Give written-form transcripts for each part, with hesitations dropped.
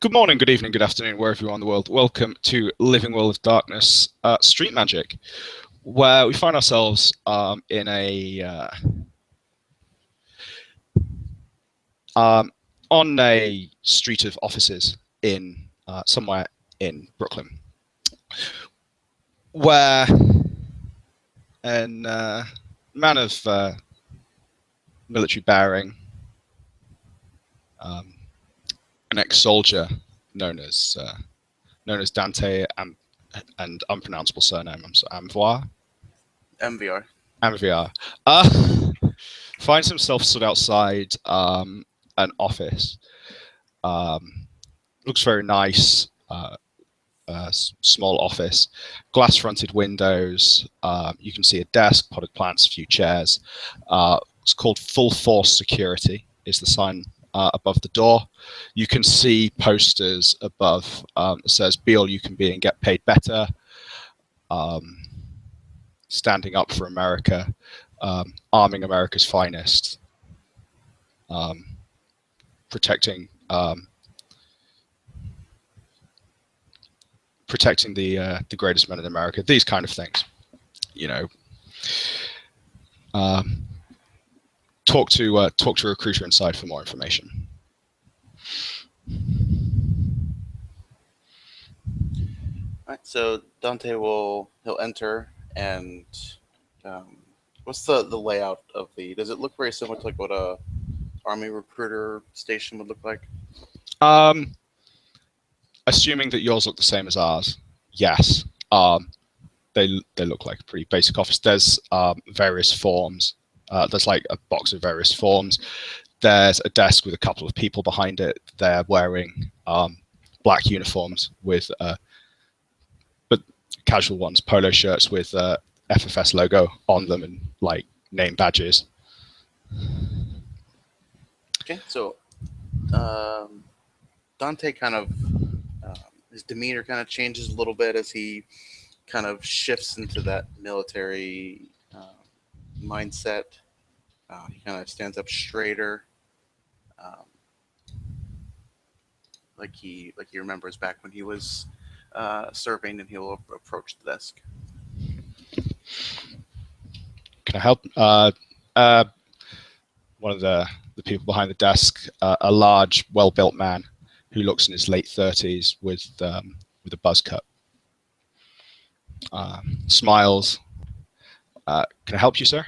Good morning, good evening, good afternoon, wherever you are in the world. Welcome to Living World of Darkness Street Magic, where we find ourselves in on a street of offices in somewhere in Brooklyn, where a man of military bearing, an ex-soldier known as Dante and unpronounceable surname Amvoir. MVR. Amviar. Finds himself stood outside an office. Looks very nice. Small office, glass-fronted windows. You can see a desk, potted plants, a few chairs. It's called Full Force Security. Is the sign above the door. You can see posters above that says "Be all you can be and get paid better." Standing up for America, arming America's finest, protecting the greatest men in America. These kind of things, you know. Talk to a recruiter inside for more information. All right, so Dante he'll enter, and what's the layout of the? Does it look very similar to like what a army recruiter station would look like? Assuming that yours look the same as ours, yes. They look like a pretty basic office. There's various forms. There's like a box of various forms. There's a desk with a couple of people behind it. They're wearing black uniforms with but casual ones, polo shirts with FFS logo on them and like name badges. Okay, so Dante kind of his demeanor kind of changes a little bit as he kind of shifts into that military mindset. He kind of stands up straighter, um, like he remembers back when he was serving, and he'll approach the desk. Can I help? One of the people behind the desk, a large, well-built man who looks in his late 30s with a buzz cut. Smiles. Can I help you, sir?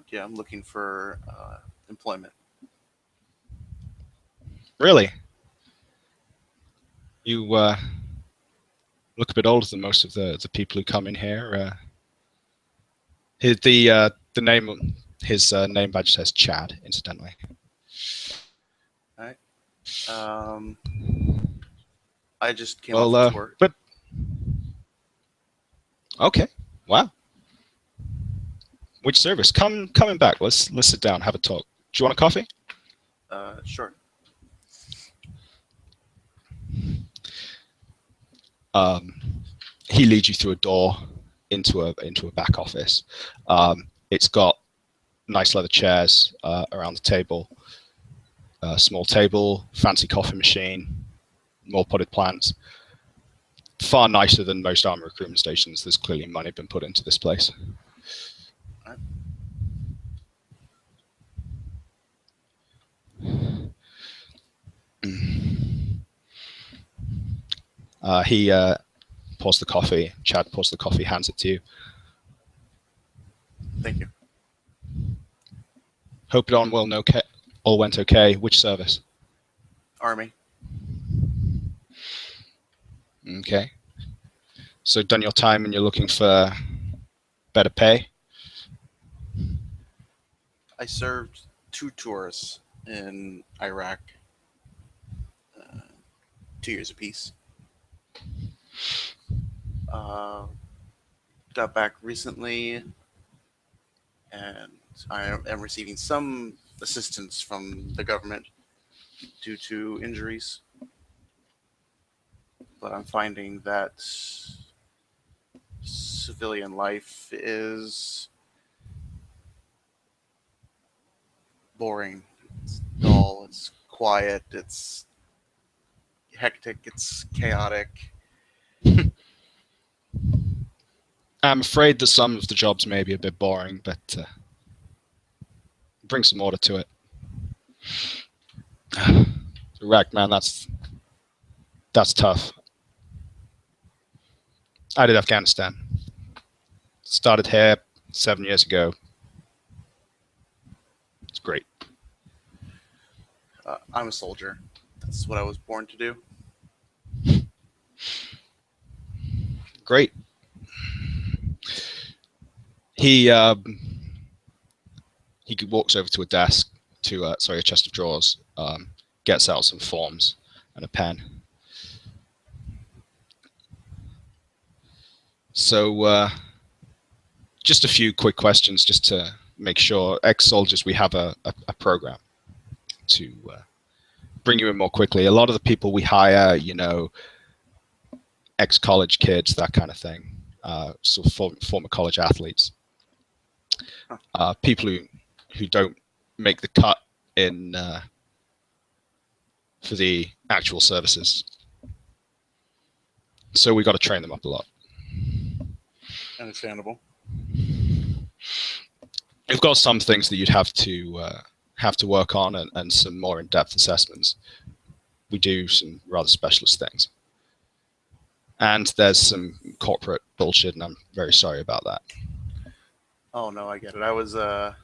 Yeah, I'm looking for employment. Really? You look a bit older than most of the people who come in here. The name, his name badge says Chad, incidentally. All right. I just came Well, off a tour. but okay. Wow. Which service? Coming back. Let's sit down, have a talk. Do you want a coffee? Sure. He leads you through a door into a back office. It's got nice leather chairs around the table, a small table, fancy coffee machine, more potted plants. Far nicer than most army recruitment stations. There's clearly money been put into this place. He pours the coffee. Chad pours the coffee, hands it to you. Thank you. Hope it all went okay. Which service? Army. Okay. So done your time and you're looking for better pay? I served 2 tours in Iraq, 2 years apiece. Got back recently, and I am receiving some assistance from the government due to injuries. But I'm finding that civilian life is boring. It's dull. It's quiet. It's hectic. It's chaotic. I'm afraid that some of the jobs may be a bit boring, but bring some order to it. Iraq, man, that's tough. I did Afghanistan. Started here 7 years ago. It's great. I'm a soldier. That's what I was born to do. Great. He walks over to a desk, to a chest of drawers, gets out some forms and a pen. So just a few quick questions just to make sure, ex-soldiers, we have a program to bring you in more quickly. A lot of the people we hire, you know, ex-college kids, that kind of thing, sort of former college athletes, people who don't make the cut in for the actual services. So we got to train them up a lot. Understandable. We've got some things that you'd have to work on, and some more in-depth assessments. We do some rather specialist things, and there's some corporate bullshit, and I'm very sorry about that. Oh no, I get it. I was a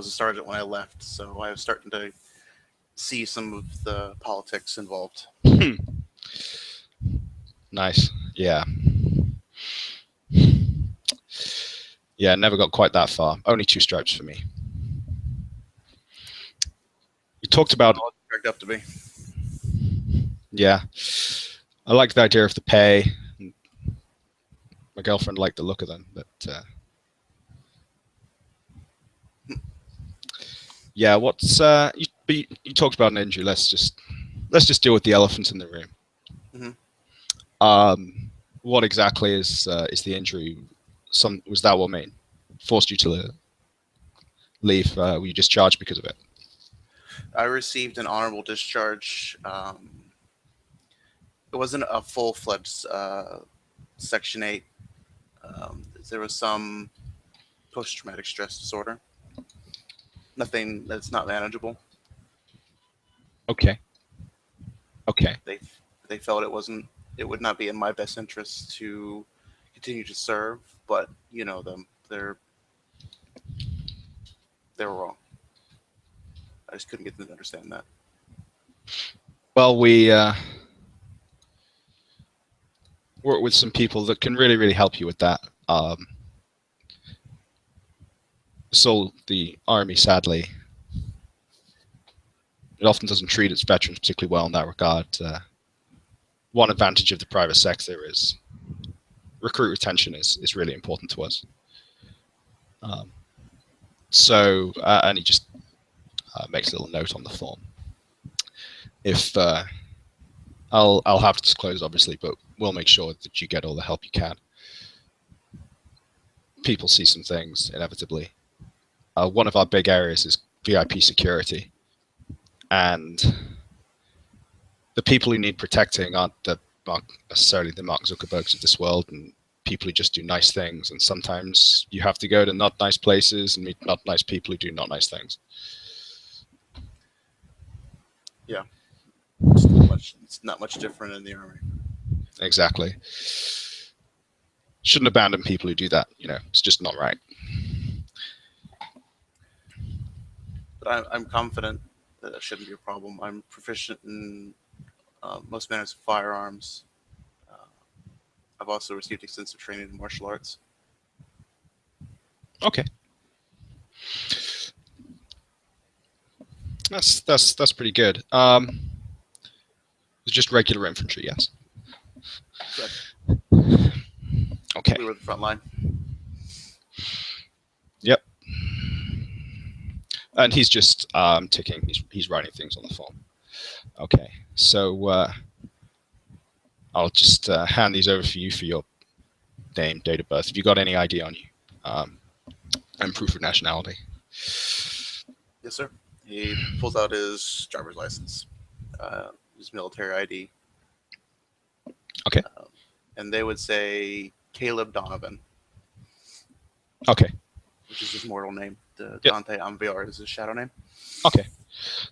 sergeant when I left, so I was starting to see some of the politics involved. Nice. Yeah. Yeah, never got quite that far. Only 2 stripes for me. You talked about... All it turned up to be. Yeah. I like the idea of the pay. My girlfriend liked the look of them, but... yeah, what's... you talked about an injury. Let's just deal with the elephant in the room. Mm-hmm. What exactly is the injury? Was that what forced you to leave? Were you discharged because of it? I received an honorable discharge. It wasn't a full-fledged Section 8. There was some post-traumatic stress disorder. Nothing that's not manageable. Okay. They felt it would not be in my best interest to continue to serve, but you know them. They're wrong. I just couldn't get them to understand that. Well, we work with some people that can really, really help you with that. So the Army, sadly, it often doesn't treat its veterans particularly well in that regard. One advantage of the private sector is recruit retention is really important to us. And he just makes a little note on the form. If I'll have to disclose, obviously, but we'll make sure that you get all the help you can. People see some things inevitably. One of our big areas is VIP security, and the people who need protecting aren't necessarily the Mark Zuckerbergs of this world and people who just do nice things. And sometimes you have to go to not nice places and meet not nice people who do not nice things. Yeah, it's not much different in the Army. Exactly. Shouldn't abandon people who do that. You know, it's just not right. But I'm confident that it shouldn't be a problem. I'm proficient in most manners of firearms. I've also received extensive training in martial arts. Okay. That's pretty good. It's just regular infantry, yes. Correct. Okay. We were the front line. Yep. And he's just ticking. He's writing things on the form. Okay. So I'll just hand these over for you for your name, date of birth. Have you got any ID on you? And proof of nationality. Yes, sir. He pulls out his driver's license. his military ID. Okay. And they would say Caleb Donovan. Okay. Which is his mortal name. Yep. Dante Amviar is his shadow name. Okay.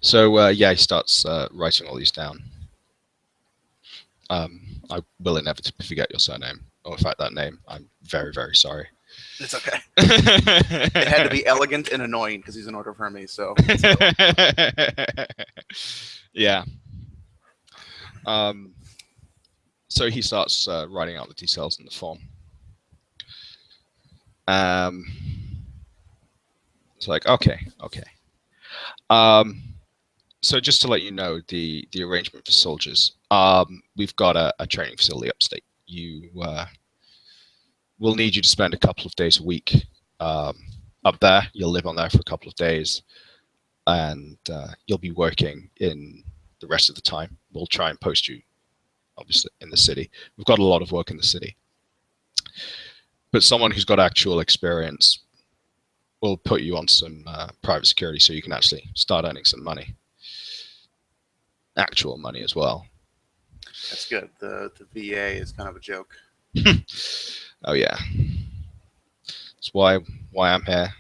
So yeah, he starts writing all these down. I will inevitably forget your surname, or in fact that name. I'm very, very sorry. It's okay. It had to be elegant and annoying because he's an order for me. So yeah. So he starts writing out the details in the form. It's like okay. So just to let you know, the arrangement for soldiers. We've got a training facility upstate. You we'll need you to spend a couple of days a week up there. You'll live on there for a couple of days, and you'll be working in the rest of the time. We'll try and post you, obviously, in the city. We've got a lot of work in the city. But someone who's got actual experience will put you on some private security so you can actually start earning some money. Actual money as well. That's good. The VA is kind of a joke. Oh yeah. That's why I'm here.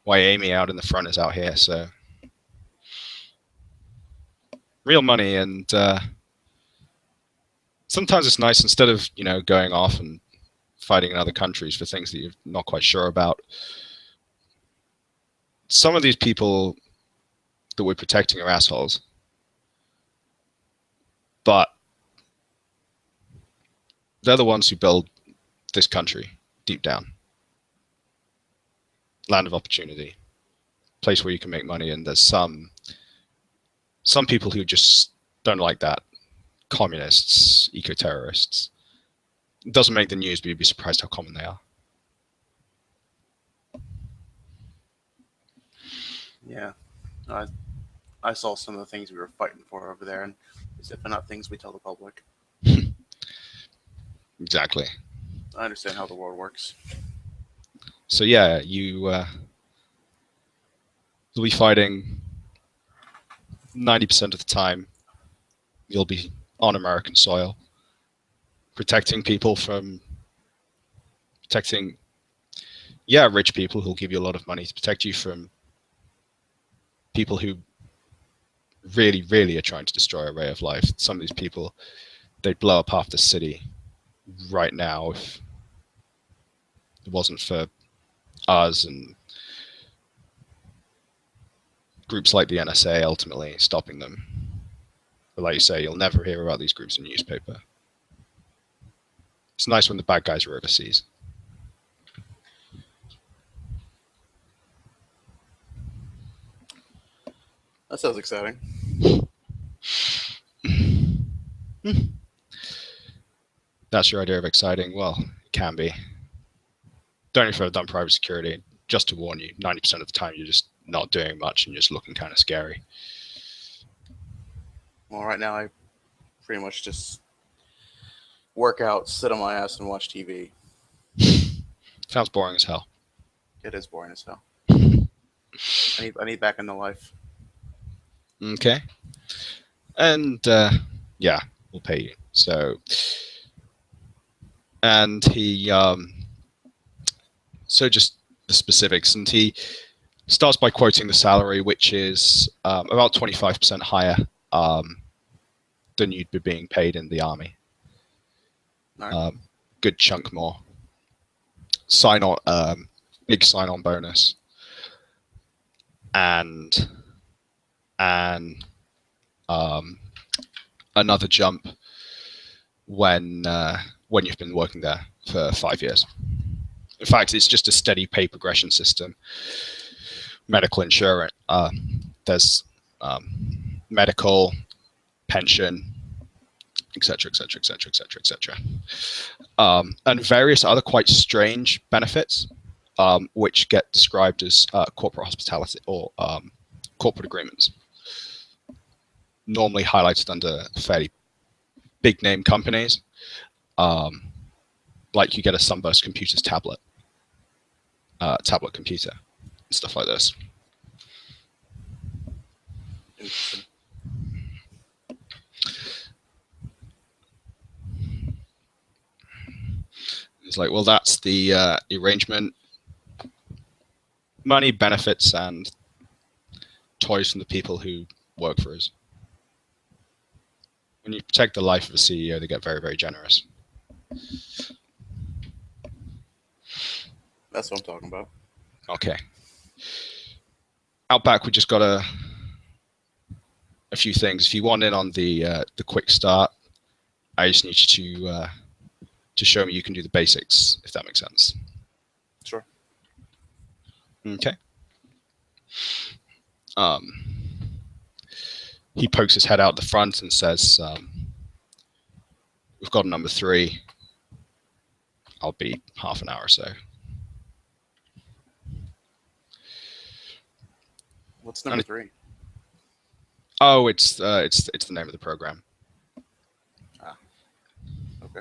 Why Amy out in the front is out here, so real money. And sometimes it's nice, instead of going off and fighting in other countries for things that you're not quite sure about. Some of these people that we're protecting are assholes, but they're the ones who build this country deep down. Land of opportunity, place where you can make money, and there's some people who just don't like that. Communists, eco-terrorists. It doesn't make the news, but you'd be surprised how common they are. Yeah. I saw some of the things we were fighting for over there, and it's definitely not things we tell the public. Exactly. I understand how the world works. So yeah, you'll be fighting 90% of the time. You'll be on American soil, protecting people from rich people who'll give you a lot of money to protect you from people who really, really are trying to destroy a way of life. Some of these people, they'd blow up half the city right now if it wasn't for us and groups like the NSA ultimately stopping them. But like you say, you'll never hear about these groups in the newspaper. It's nice when the bad guys are overseas. That sounds exciting. That's your idea of exciting? Well, it can be. Don't know if I've done private security. Just to warn you, 90% of the time you're just not doing much and you're just looking kind of scary. Well, right now I pretty much just work out, sit on my ass, and watch TV. Sounds boring as hell. It is boring as hell. I need back in the life. Okay. And yeah, we'll pay you. So, and he so just the specifics, and he starts by quoting the salary, which is about 25% higher than you'd be being paid in the army. Right. Good chunk more. Big sign-on bonus, and another jump when you've been working there for 5 years. In fact, it's just a steady pay progression system. Medical insurance, there's medical, pension, etc., etc., etc., etc., etc., and various other quite strange benefits, which get described as corporate hospitality or corporate agreements, normally highlighted under fairly big name companies. Like you get a Sunburst Computers tablet computer, stuff like this. Interesting. It's like, well, that's the arrangement. Money, benefits, and toys from the people who work for us. When you protect the life of a CEO, they get very, very generous. That's what I'm talking about. Okay. Out back, we just got a few things. If you want in on the quick start, I just need you to show me you can do the basics, if that makes sense. Sure. Okay. He pokes his head out the front and says, we've got a number 3. I'll be half an hour or so. What's number 3? Oh, it's the name of the program. Ah. Okay.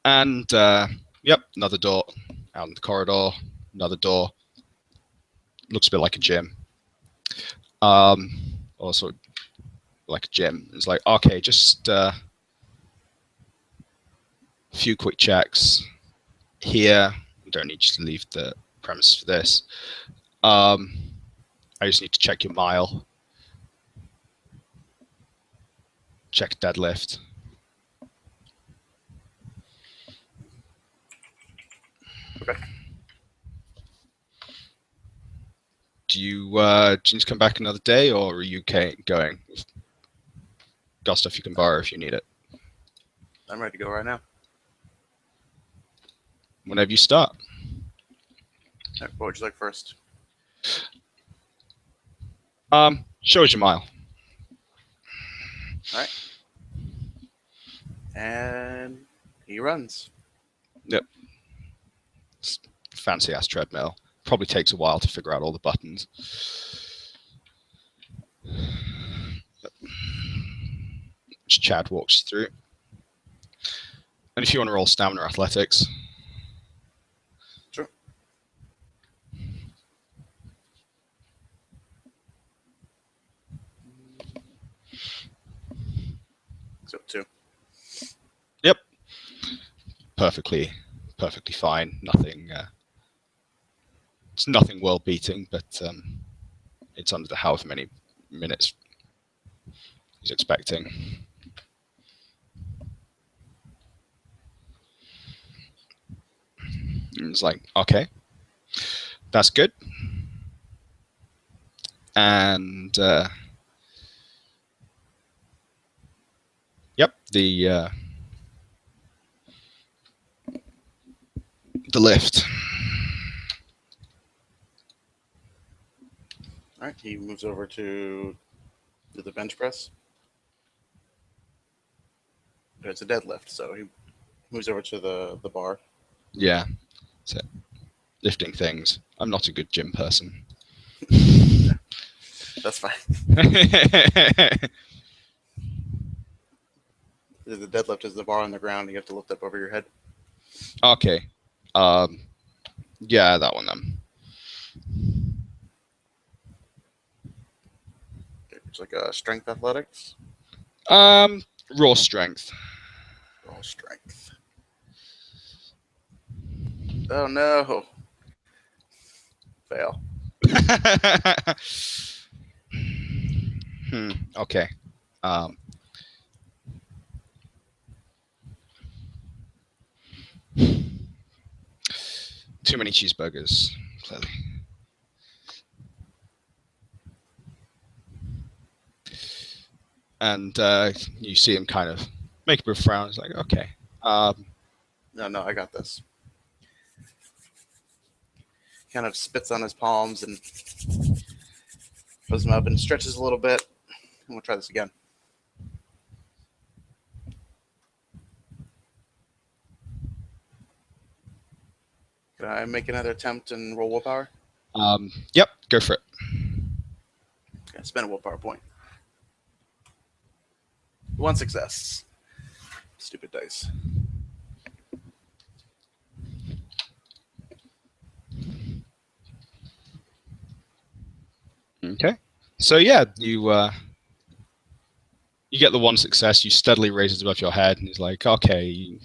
And yep, another door out in the corridor. Another door. Looks a bit like a gym. Also like a gym. It's like, okay, just a few quick checks here. We don't need you to leave the premise for this. I just need to check your mile. Check deadlift. Okay. Do you need to come back another day, or are you going? Got stuff you can borrow if you need it. I'm ready to go right now. Whenever you start. What would you like first? Show us your mile. All right. And he runs. Yep. It's fancy ass treadmill. Probably takes a while to figure out all the buttons. Which Chad walks you through. And if you want to roll stamina athletics. Sure. So 2. Yep. Perfectly fine. Nothing. It's nothing world beating, but it's under the however many minutes he's expecting. And it's like, okay, that's good. And yep, the lift. All right. He moves over to the bench press. It's a deadlift, so he moves over to the bar. Yeah, so lifting things. I'm not a good gym person. That's fine. The deadlift is the bar on the ground. You have to lift up over your head. Okay. Yeah, that one then. It's like a strength athletics. Raw strength. Raw strength. Oh no. Fail. Okay. Too many cheeseburgers, clearly. And you see him kind of make a bit of frown. He's like, okay. No, I got this. Kind of spits on his palms and pulls them up and stretches a little bit. And we'll try this again. Can I make another attempt and roll willpower? Yep, go for it. Okay, spend a willpower point. 1 success. Stupid dice. Okay. So yeah, you You get the one success. You steadily raise it above your head, and he's like, "Okay,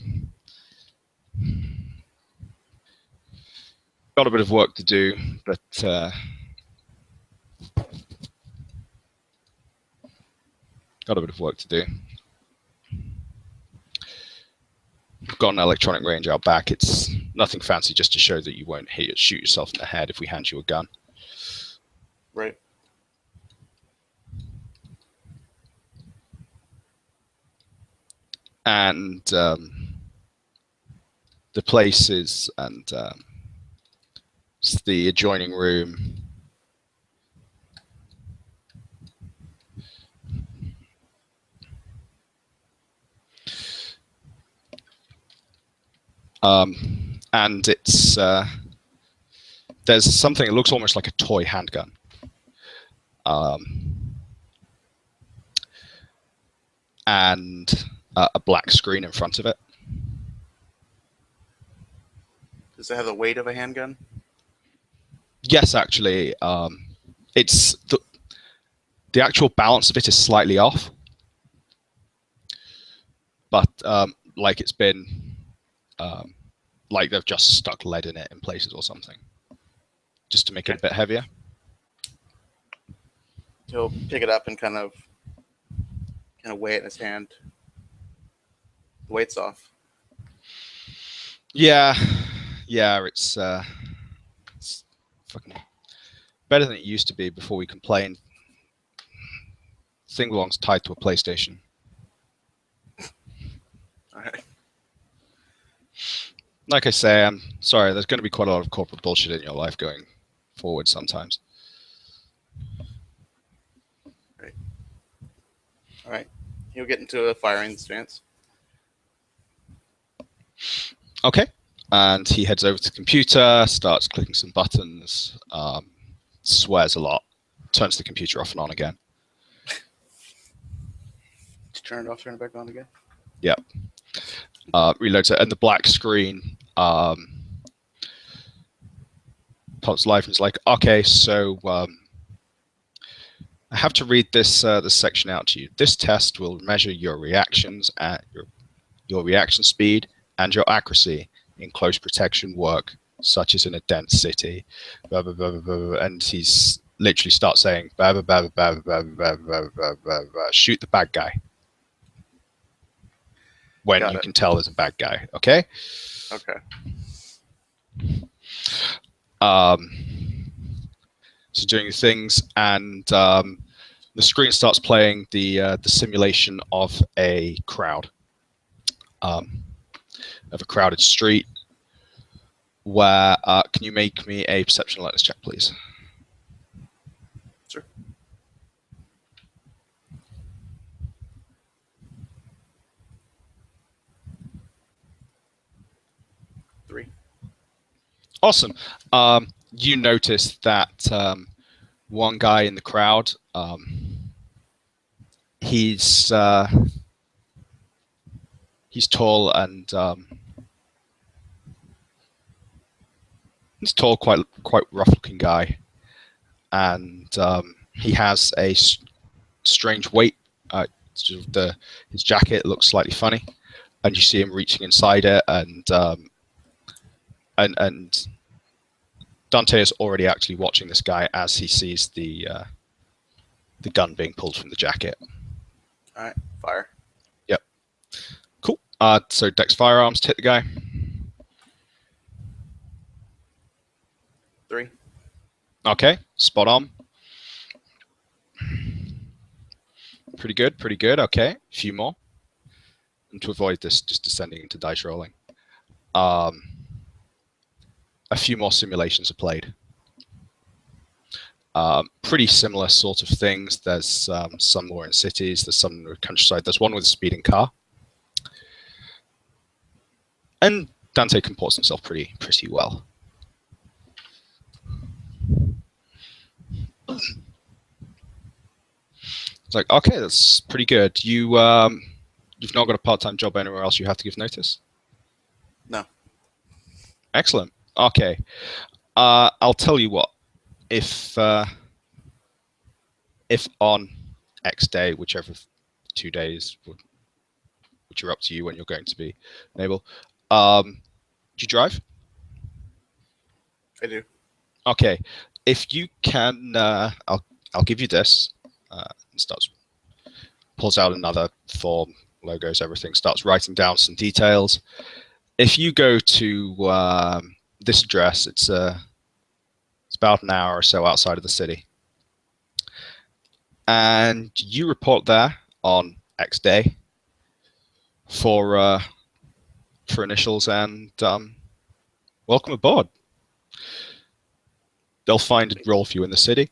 got a bit of work to do, but got a bit of work to do. We've got an electronic range out back. It's nothing fancy, just to show that you won't shoot yourself in the head if we hand you a gun." Right. And the places and it's the adjoining room. And it's there's something that looks almost like a toy handgun. And a black screen in front of it. Does it have the weight of a handgun? Yes, actually, it's the actual balance of it is slightly off, but like it's been like they've just stuck lead in it in places or something, just to make it a bit heavier. He'll pick it up and kind of weigh it in his hand. The weight's off. Yeah, it's fucking better than it used to be before we complained. Thing belongs tied to a PlayStation. All right. Like I say, I'm sorry, there's going to be quite a lot of corporate bullshit in your life going forward sometimes. Right. All right. He'll get into a firing stance. Okay. And he heads over to the computer, starts clicking some buttons, swears a lot, turns the computer off and on again. Turn it off, turn it back on again. Yep. Reloads it, and the black screen pops live and it's like, okay, so I have to read this section out to you. This test will measure your reactions at your reaction speed and your accuracy in close protection work, such as in a dense city. Blah, blah, blah, blah, blah. And he's literally starts saying, blah, blah, blah, blah, blah, blah, blah, blah, blah, blah, shoot the bad guy. When you can tell there's a bad guy, okay? Okay. So doing the things, and the screen starts playing the simulation of a crowd, of a crowded street. Where can you make me a perception alertness check, please? Sure. Three. Awesome. You notice that one guy in the crowd, he's tall and he's tall, quite rough-looking guy, and he has a strange weight. His jacket looks slightly funny, and you see him reaching inside it, and Dante is already actually watching this guy as he sees the gun being pulled from the jacket. All right, fire. Yep. Cool. So Dex firearms to hit the guy. 3. Okay, spot on. Pretty good. Okay, a few more. And to avoid this just descending into dice rolling, a few more simulations are played. Pretty similar sort of things. There's some more in cities, there's some in the countryside. There's one with a speeding car. And Dante comports himself pretty well. It's like, okay, that's pretty good. You've not got a part-time job anywhere else you have to give notice? No. Excellent. Okay. I'll tell you what. If on X day, whichever 2 days, which are up to you when you're going to be enabled. Do you drive? I do. Okay, if you can, I'll give you this. Starts pulls out another form, logos, everything. Starts writing down some details. If you go to this address, it's about an hour or so outside of the city, and you report there on X day for initials and welcome aboard. They'll find a role for you in the city.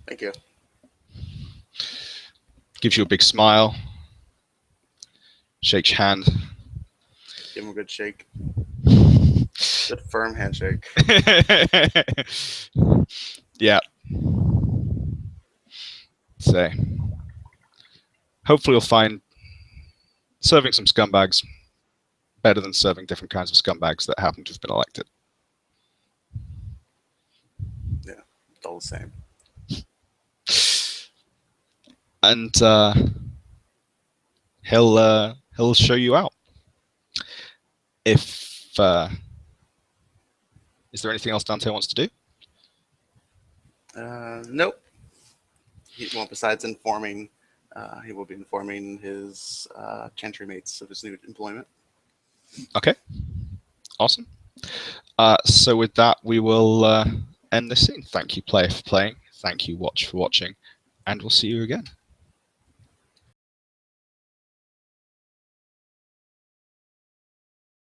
Thank you. Gives you a big smile. Shakes your hand. Give him a good shake. Good firm handshake. Yeah. So, hopefully you'll find serving some scumbags better than serving different kinds of scumbags that happen to have been elected. Yeah, it's all the same. And he'll show you out. If is there anything else Dante wants to do? Nope. Well, besides informing, he will be informing his chantry mates of his new employment. Okay, awesome. So with that, we will end this scene. Thank you, player, for playing. Thank you, watch, for watching, and we'll see you again.